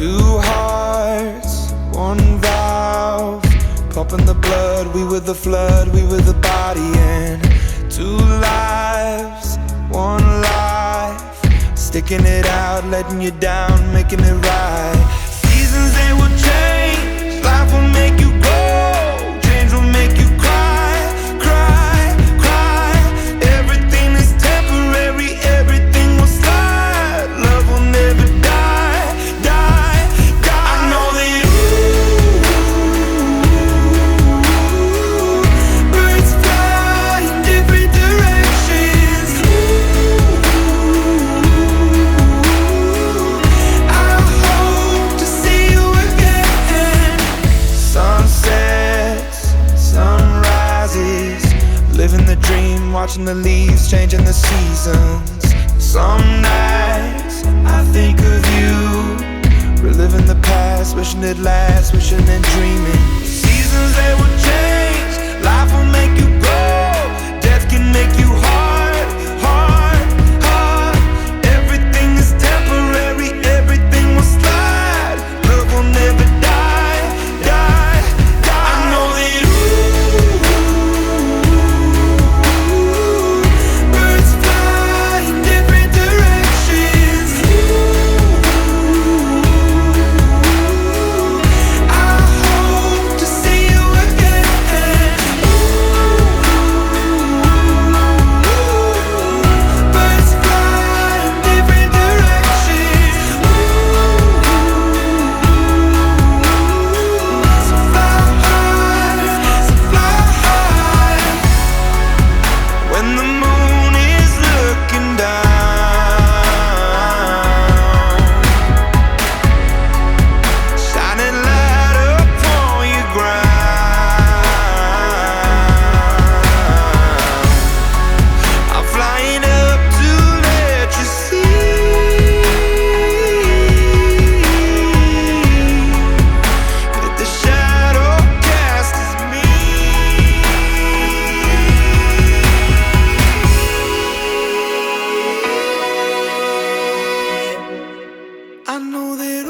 Two hearts, one valve, pumping the blood. We were the flood, we were the body. And two lives, one life, sticking it out, letting you down, making it right. Seasons, they will change, life will make you grow, change will make you cry, cry, cry. Everything is temporary, everything will slide, love will never die, die, die. I know that birds fly in different directions. I hope to see you again. Sunsets, sunrises, living the dream, watching the leaves, changing the seasons. Some nights I think of you, reliving the past, wishing it lasts, wishing and dreaming. Seasons, they will change, life will make you grow, death can make you hard, hard, hard. Everything is temporary, everything will slide, love will never die, die, die. I know that birds fly in different directions. I hope to see you again. Birds fly in different directions. So fly high, so fly high. When the moon is looking down, shining light upon your ground, I'm flying up to let you see that the shadow cast is me. I know that